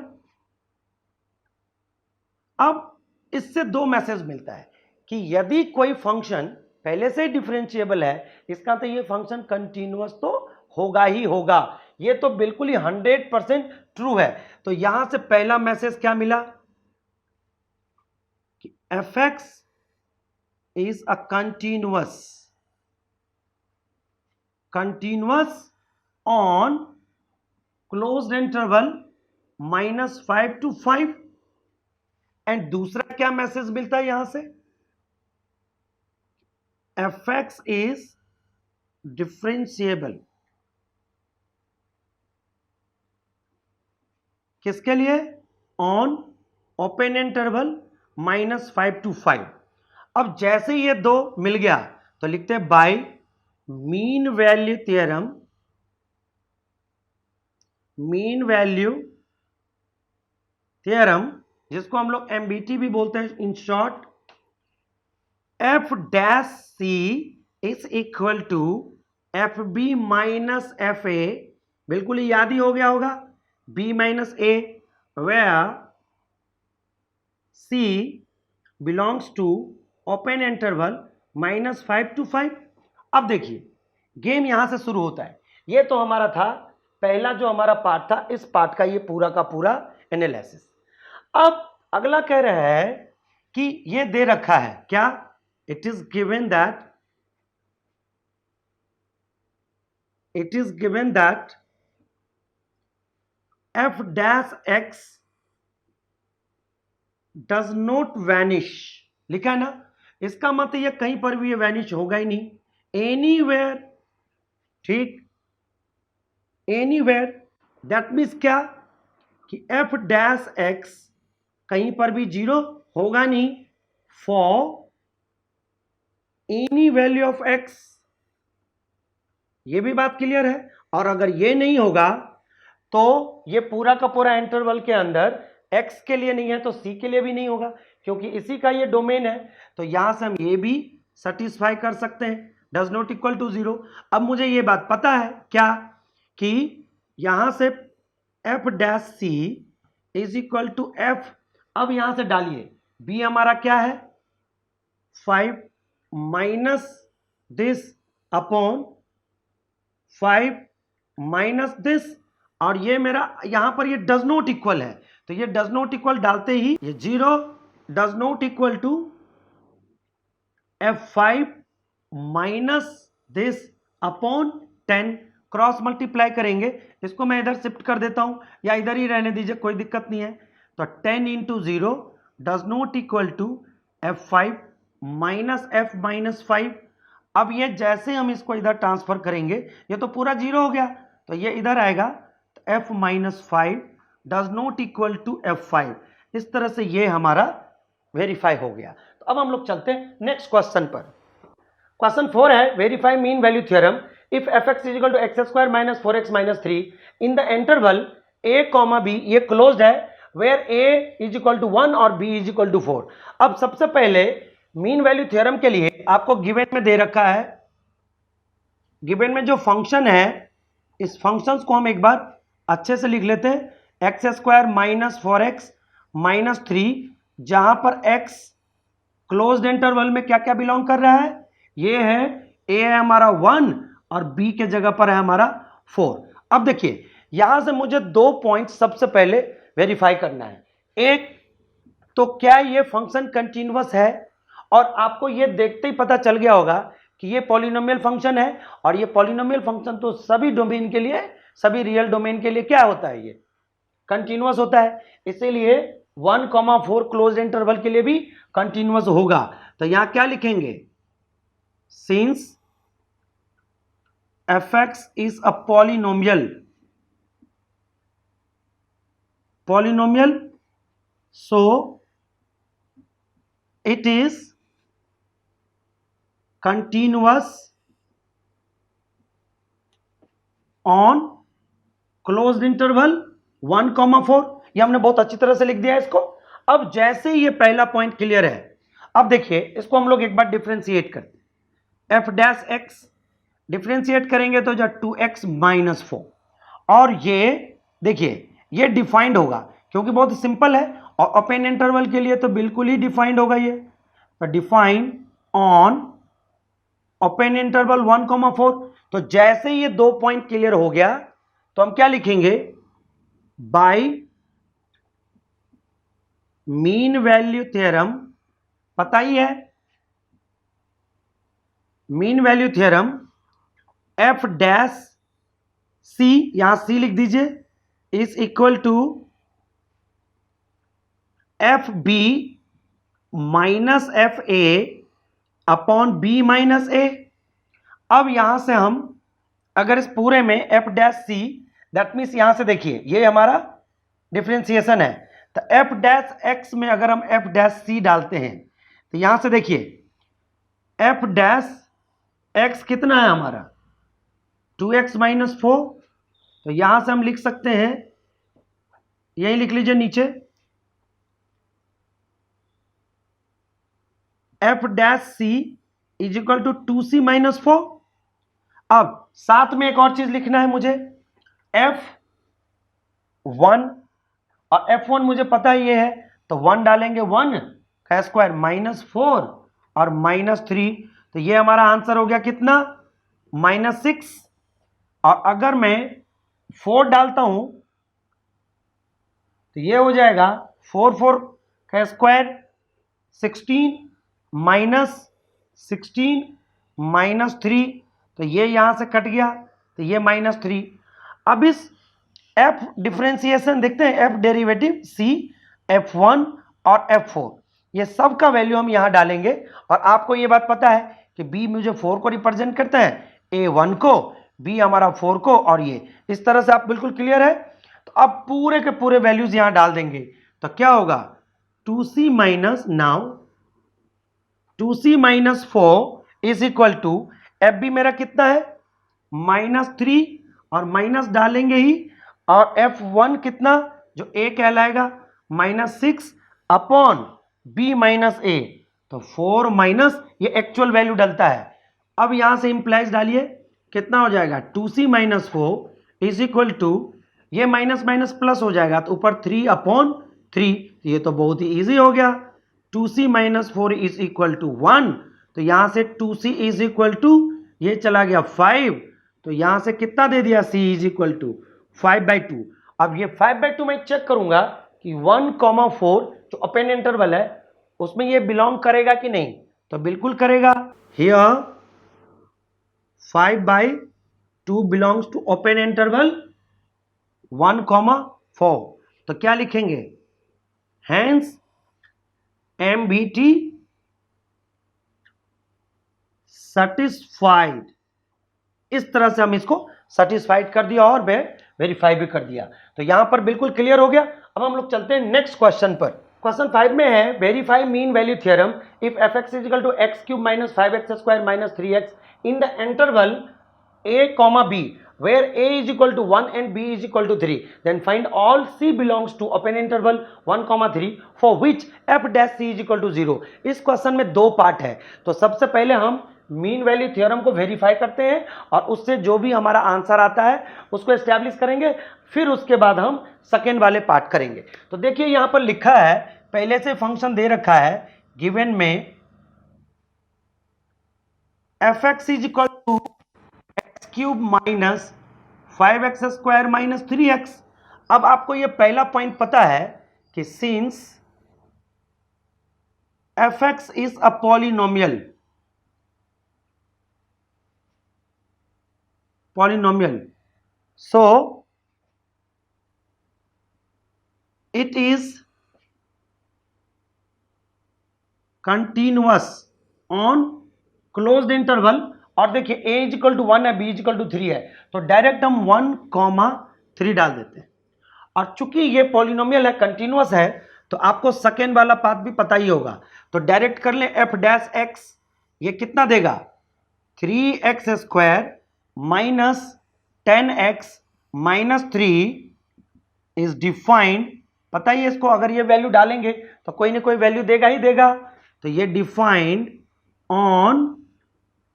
अब इससे दो मैसेज मिलता है कि यदि कोई फंक्शन पहले से डिफरेंशिएबल है इसका तो ये फंक्शन कंटिन्यूअस तो होगा ही होगा, ये तो बिल्कुल ही 100% ट्रू है। तो यहां से पहला मैसेज क्या मिला कि fx is a continuous on closed interval -5 to 5। And दूसरा क्या मैसेज मिलता है यहां से, fx is differentiable किसके लिए, ऑन ओपन इंटरवल -5 to 5। अब जैसे ये दो मिल गया तो लिखते हैं by mean value theorem, mean value theorem जिसको हम लोग MBT भी बोलते हैं in short, f dash c is equal to fb minus fa, बिल्कुल ही याद ही हो गया होगा, b minus a where c belongs to open interval -5 to 5। अब देखिए गेम यहां से शुरू होता है। ये तो हमारा था पहला जो हमारा पार्ट था, इस पार्ट का ये पूरा का पूरा एनालिसिस। अब अगला कह रहा है कि ये दे रखा है क्या, it is given that f dash x does not vanish, लिखा है ना, इसका मतलब ये कहीं पर भी ये वैनिश होगा ही नहीं, एनीवेयर, ठीक, एनीवेयर, दैट मीन्स क्या कि f डैश x कहीं पर भी 0 होगा नहीं, for any value of x, ये भी बात क्लियर है। और अगर ये नहीं होगा तो ये पूरा का पूरा इंटरवल के अंदर x के लिए नहीं है तो c के लिए भी नहीं होगा, क्योंकि इसी का ये डोमेन है। तो यहां से हम ये भी सेटिस्फाई कर सकते हैं, डज नॉट इक्वल टू 0। अब मुझे ये बात पता है क्या कि यहां से f dash c is equal to f, अब यहां से डालिए b हमारा क्या है 5 minus this upon 5 minus this, और ये मेरा यहां पर ये डज नॉट इक्वल है तो ये डज नॉट इक्वल डालते ही ये 0 does not equal to f5 minus this upon 10, cross multiply करेंगे, इसको मैं इधर शिफ्ट कर देता हूं या इधर ही रहने दीजिए, कोई दिक्कत नहीं है। तो 10 into 0 does not equal to f5 minus f minus 5। अब ये जैसे हम इसको इधर ट्रांसफर करेंगे ये तो पूरा 0 हो गया तो ये इधर आएगा, तो f minus 5 does not equal to f5। इस तरह से ये हमारा वेरीफाई हो गया। तो अब हम लोग चलते हैं नेक्स्ट क्वेश्चन पर। क्वेश्चन 4 है verify mean value theorem if fx is equal to x square minus 4x minus 3 in the interval a comma b, ये क्लोज्ड है, where a is equal to 1 और b इज इक्वल टू 4। अब सबसे पहले mean value theorem के लिए आपको given में दे रखा है, गिवन में जो फंक्शन है इस फंक्शंस को हम एक बार अच्छे से लिख लेते हैं। X square minus 4x minus 3, जहां पर x क्लोज्ड इंटरवल में क्या क्या बिलोंग कर रहा है, ये है a है हमारा 1 और b के जगह पर है हमारा 4। अब देखिए यहां से मुझे 2 पॉइंट सबसे पहले वेरीफाई करना है। एक तो क्या ये फंक्शन कंटिन्यूअस है, और आपको ये देखते ही पता चल गया होगा कि ये पॉलिनोमियल फंक्शन है, और ये पॉलिनोमियल फंक्शन तो सभी डोमेन के लिए, सभी रियल डोमेन के लिए क्या होता है, ये कंटिन्यूअस होता है। इसीलिए 1,4 क्लोज्ड इंटरवल के लिए भी कंटिन्यूअस होगा। तो यहां क्या लिखेंगे, since fx is a polynomial, so it is continuous on closed interval 1,4। ये हमने बहुत अच्छी तरह से लिख दिया है इसको। अब जैसे ये पहला पॉइंट क्लियर है, अब देखिए इसको हम लोग एक बार डिफरेंशिएट करते हैं। एफ डैश एक्स डिफरेंशिएट करेंगे तो जो 2x माइनस 4, और ये देखिए ये डिफाइंड होगा क्योंकि बहुत सिंपल है, और ओपन इंटरवल के लिए तो बिल्कुल ही डिफाइंड होगा ये। तो डिफाइंड ऑन ओपन इंटरवल 1,4। तो जैसे ये 2 पॉइंट क्लियर हो गया तो हम क्या लिखेंगे, बाय मीन वैल्यू थ्योरम, पता ही है mean value theorem, F dash C, यहां सी लिख दीजिए, is equal to F B minus F A upon B minus A. अब यहां से हम अगर इस पूरे में F dash C, that means यहां से देखिए ये हमारा डिफरेंशिएशन है, तो एफ डैश एक्स में अगर हम एफ डैश सी डालते हैं तो यहां से देखिए एफ डैश एक्स कितना है हमारा 2x माइनस 4। तो यहां से हम लिख सकते हैं, यही लिख लीजिए नीचे, F dash C is equal to 2c minus 4। अब साथ में एक और चीज लिखना है मुझे, f1, और f1 मुझे पता ही ये है, तो 1 डालेंगे 1 का स्क्वायर माइनस 4 और माइनस 3, तो ये हमारा आंसर हो गया कितना, -6। और अगर मैं 4 डालता हूं तो ये हो जाएगा 4 का स्क्वायर 16 माइनस 16 माइनस 3, तो ये यहां से कट गया, तो ये -3। अब इस f डिफरेंशिएशन देखते हैं, f डेरिवेटिव c, f1 और f4, ये सब का वैल्यू हम यहां डालेंगे। और आपको ये बात पता है कि b मुझे 4 को रिप्रेजेंट करता है, a 1 को, b हमारा 4 को, और ये इस तरह से आप बिल्कुल क्लियर है। तो अब पूरे के पूरे वैल्यूज यहां डाल देंगे तो क्या होगा, 2c minus, now 2c minus 4 is equal to, F B मेरा कितना है -3, और माइनस डालेंगे ही, और f1 कितना जो a कहलाएगा -6 अपॉन b माइनस a, तो 4 माइनस ये एक्चुअल वैल्यू डलता है। अब यहां से इंप्लाइज डालिए, कितना हो जाएगा 2c minus 4 is equal to, ये माइनस माइनस प्लस हो जाएगा तो ऊपर 3 अपॉन 3, ये तो बहुत ही इजी हो गया। 2c minus 4 is equal to 1, तो यहां से 2c इज इक्वल टू, ये चला गया 5, तो यहां से कितना दे दिया, c इज इक्वल टू 5/2। अब ये 5/2 मैं चेक करूंगा कि 1,4 जो ओपन इंटरवल है उसमें ये बिलोंग करेगा कि नहीं, तो बिल्कुल करेगा। Here 5/2 belongs to open interval 1,4, तो क्या लिखेंगे, हेंस MBT सेटिस्फाइड। इस तरह से हम इसको सेटिस्फाइड कर दिया और वेरीफाई भी कर दिया, तो यहां पर बिल्कुल क्लियर हो गया। अब हम लोग चलते हैं नेक्स्ट क्वेश्चन पर। क्वेश्चन 5 में है, verify mean value theorem if fx is equal to x³ minus 5x square minus 3x in the interval a, b where a is equal to 1 and b is equal to 3, then find all c belongs to open interval 1,3 for which f dash c is equal to 0। इस question में 2 part है, तो सबसे पहले हम mean value theorem को verify करते हैं और उससे जो भी हमारा आंसर आता है उसको एस्टैब्लिश करेंगे, फिर उसके बाद हम सेकेंड वाले पार्ट करेंगे। तो देखिए यहां पर लिखा है, पहले से फंक्शन दे रखा है गिवन में fx is equal to x cube minus 5x² minus 3x। अब आपको ये पहला पॉइंट पता है कि since fx is a polynomial, so it is continuous on closed interval। और देखिए a इज इक्वल टू 1 है, b इज इक्वल टू 3 है, तो डायरेक्ट हम 1,3 डाल देते हैं। और चूंकि ये पॉलिनोमियल है, कंटिन्यूअस है, तो आपको सेकेंड वाला पाथ भी पता ही होगा, तो डायरेक्ट कर लें f डैश x, ये कितना देगा 3x² minus 10x minus 3 is defined, पता ही है इसको, अगर ये वैल्यू डालेंगे तो कोई ना कोई वैल्यू देगा ही देगा, तो ये डिफाइंड ऑन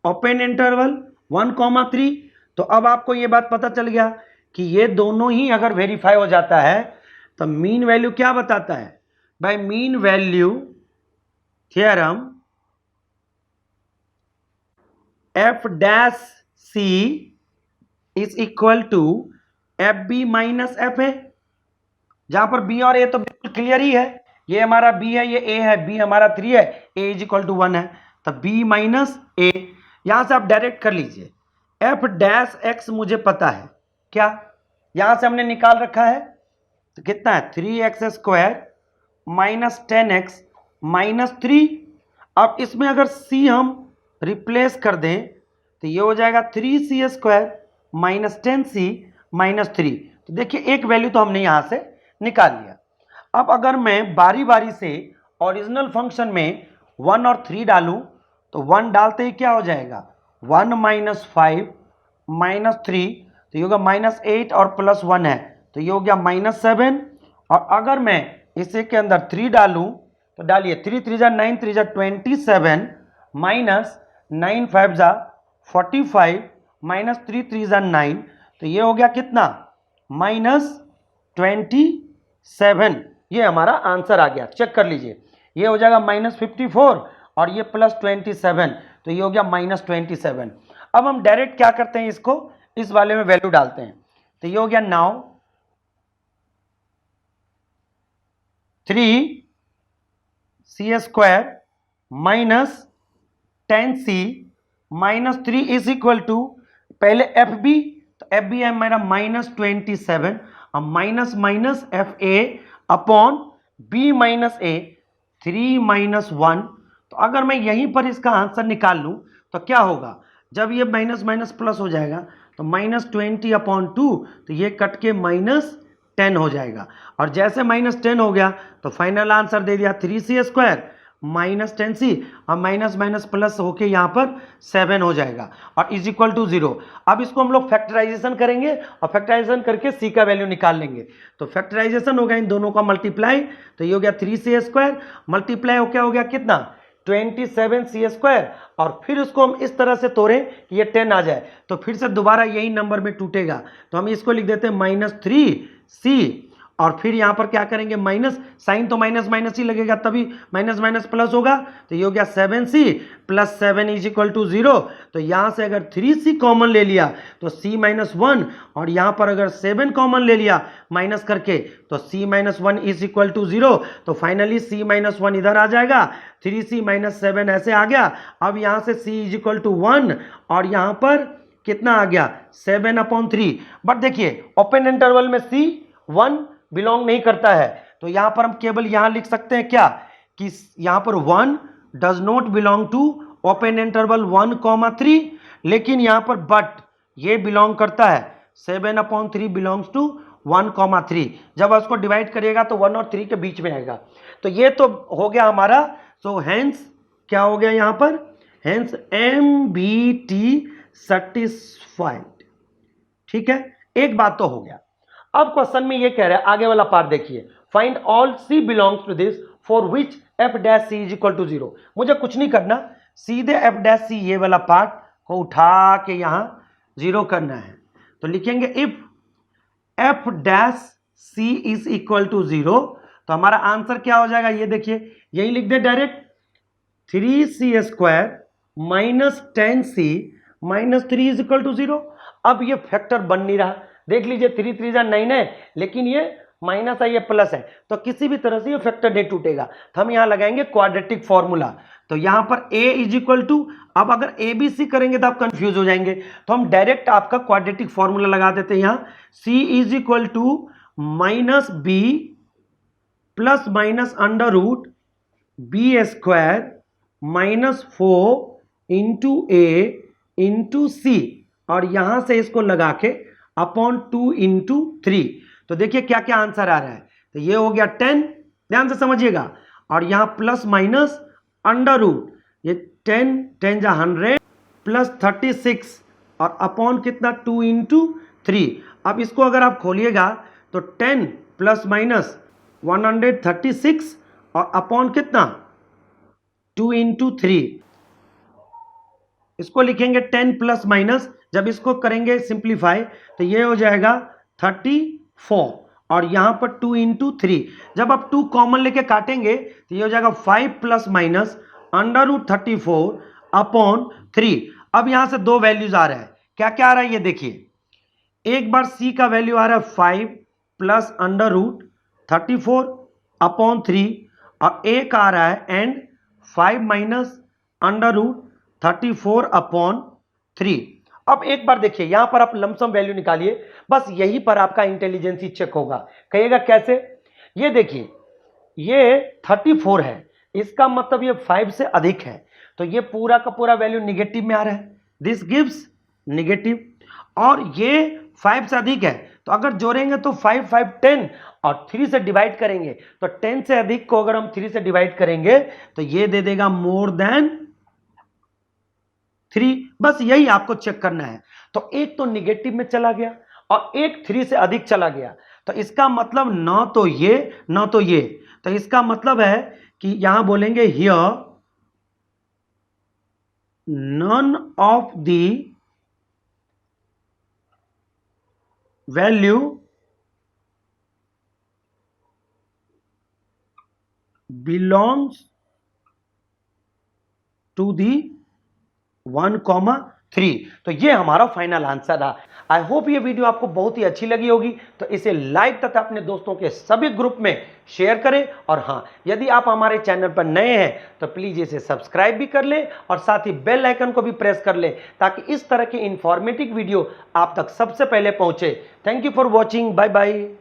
ओपन इंटरवल 1,3। तो अब आपको ये बात पता चल गया कि ये दोनों ही अगर वेरीफाई हो जाता है तो मीन वैल्यू क्या बताता है भाई, mean value theorem f dash c is equal to F B minus F a, जहां पर b और a तो बिल्कुल क्लियर ही है, ये हमारा b है, ये a है, b हमारा 3 है, a इज इक्वल टू 1 है, तो b माइनस a। यहां से आप डायरेक्ट कर लीजिए, f डैश x मुझे पता है, क्या यहां से हमने निकाल रखा है, तो कितना है 3x² माइनस 10x माइनस 3। अब इसमें अगर c हम रिप्लेस कर दें तो ये हो जाएगा 3c² माइनस 10c माइनस 3। तो देखिए एक वैल्यू तो हमने यहां से निकाल लिया। अब अगर मैं बारी बारी से ओरिजिनल फंक्शन में 1 और 3 डालूं तो 1 डालते ही क्या हो जाएगा 1 माइनस 5 माइनस 3, तो ये होगा माइनस 8 और प्लस 1 है, तो ये हो गया माइनस 7। और अगर मैं इसे के अंदर 3 डालूं तो डालिए 3 3 जा 9 3 जा 27 माइनस 9 5 जा 45 माइनस 3 3 जा 9, तो ये हो गया कितना माइनस 27। ये हमारा आंसर आ गया, चेक कर लीजिए, ये हो जाएगा माइनस 54 और ये प्लस 27, तो ये हो गया माइनस 27। अब हम डायरेक्ट क्या करते हैं, इसको इस वाले में वैल्यू डालते हैं, तो ये हो गया now 3c² minus 10c minus 3 is equal to पहले एफ बी, तो एफ बी है मेरा माइनस 27, अब minus minus F A upon B minus a 3 minus 1। तो अगर मैं यहीं पर इसका आंसर निकाल लूं तो क्या होगा, जब ये माइनस माइनस प्लस हो जाएगा तो माइनस 20 अपॉन 2, तो ये कट के माइनस 10 हो जाएगा, और जैसे माइनस 10 हो गया तो फाइनल आंसर दे दिया 3c² माइनस 10c, और माइनस माइनस प्लस होके यहाँ पर 7 हो जाएगा और इज इक्वल टू 0। अब इसको हम लोग फैक्टराइजेशन करेंगे और फैक्टराइजेशन करके c का वैल्यू निकाल लेंगे। तो फैक्टराइजेशन हो गया इन दोनों का मल्टीप्लाई, तो ये हो गया 3c² मल्टीप्लाई हो क्या हो गया कितना 27c², और फिर उसको हम इस तरह से तोड़ें कि ये 10 आ जाए, तो फिर से दोबारा यही नंबर में टूटेगा, तो हम इसको लिख देते हैं माइनस 3c, और फिर यहां पर क्या करेंगे माइनस, साइन तो माइनस माइनस ही लगेगा तभी माइनस माइनस प्लस होगा, तो ये हो गया 7c plus 7 is equal to 0। तो यहां से अगर 3c कॉमन ले लिया तो c माइनस 1, और यहां पर अगर 7 कॉमन ले लिया माइनस करके तो c minus 1 is equal to 0। तो फाइनली c माइनस 1 इधर आ जाएगा, 3c माइनस 7 ऐसे आ गया। अब यहां से c इज इक्वल टू 1 और यहां पर कितना आ गया 7/3। बट देखिए ओपन इंटरवल में c 1 बिलोंग नहीं करता है, तो यहां पर हम केवल यहां लिख सकते हैं क्या कि यहां पर 1 does not belong to open interval 1,3, लेकिन यहां पर बट ये बिलोंग करता है 7/3 बिलोंग्स टू 1,3। जब उसको डिवाइड करिएगा तो 1 और 3 के बीच में आएगा। तो ये तो हो गया हमारा, सो हेंस क्या हो गया यहां पर, हेंस MBT सेटिस्फाइड। ठीक है, एक बात तो हो गया। अब क्वेश्चन में ये कह रहा है, आगे वाला पार्ट देखिए, find all c belongs to this for which f dash c is equal to 0। मुझे कुछ नहीं करना, सीधे एफ डैश सी ये वाला पार्ट को उठा के यहां 0 करना है। तो लिखेंगे if f dash C is equal to 0, तो हमारा आंसर क्या हो जाएगा ये देखिए, यही लिख दे direct, 3c² minus 10c minus 3 is equal to 0। अब ये फैक्टर बन नहीं रहा, देख लीजिए 3 3 9 है, लेकिन ये माइनस है, ये प्लस है, तो किसी भी तरह से ये फैक्टर नहीं टूटेगा। तो हम यहां लगाएंगे क्वाड्रेटिक फॉर्मूला। तो यहां पर a इज इक्वल टू, अब अगर ए बी सी करेंगे तो आप कंफ्यूज हो जाएंगे, तो हम डायरेक्ट आपका क्वाड्रेटिक फॉर्मूला लगा देते हैं। यहां c is equal to minus B plus minus under root b² minus 4 into A into C, और यहां से इसको लगा के अपॉन 2 इंटू 3। तो देखिए क्या क्या आंसर आ रहा है। तो ये हो गया 10, ध्यान से समझिएगा, और यहां प्लस माइनस अंडर रूट, ये 10 10 जा 100 प्लस 36 और अपॉन कितना 2 इंटू 3। अब इसको अगर आप खोलिएगा तो 10 प्लस माइनस 136 और अपॉन कितना 2 इंटू 3। इसको लिखेंगे 10 प्लस माइनस, जब इसको करेंगे सिंप्लीफाई तो ये हो जाएगा 34, और यहां पर 2 इंटू 3। जब आप 2 कॉमन लेके काटेंगे तो ये हो जाएगा 5 plus minus under root 34 upon 3। अब यहां से दो वैल्यूज आ रहा है, क्या क्या आ रहा है ये देखिए, एक बार c का वैल्यू आ रहा है 5 प्लस अंडर रूट 34 अपॉन 3, और एक आ रहा है and 5 minus under root 34 upon 3। अब एक बार देखिए यहां पर आप लमसम वैल्यू निकालिए, बस यहीं पर आपका इंटेलिजेंसी चेक होगा। कहिएगा कैसे, ये देखिए ये 34 है, इसका मतलब ये 5 से अधिक है, तो ये पूरा का पूरा वैल्यू निगेटिव में आ रहा है, दिस गिव्स निगेटिव। और ये 5 से अधिक है, तो अगर जोड़ेंगे तो 5 5 10 और 3 से डिवाइड करेंगे तो 10 से अधिक को अगर हम 3 से डिवाइड करेंगे तो ये दे देगा मोर देन 3। बस यही आपको चेक करना है। तो एक तो निगेटिव में चला गया और एक 3 से अधिक चला गया, तो इसका मतलब ना तो ये ना तो ये, तो इसका मतलब है कि यहां बोलेंगे here none of the value belongs to the 1,3। तो ये हमारा फाइनल आंसर रहा। आई होप ये वीडियो आपको बहुत ही अच्छी लगी होगी, तो इसे लाइक तथा अपने दोस्तों के सभी ग्रुप में शेयर करें। और हाँ, यदि आप हमारे चैनल पर नए हैं तो प्लीज इसे सब्सक्राइब भी कर लें और साथ ही बेल आइकन को भी प्रेस कर लें, ताकि इस तरह के इंफॉर्मेटिव वीडियो आप तक सबसे पहले पहुंचे। Thank you for watching, bye bye.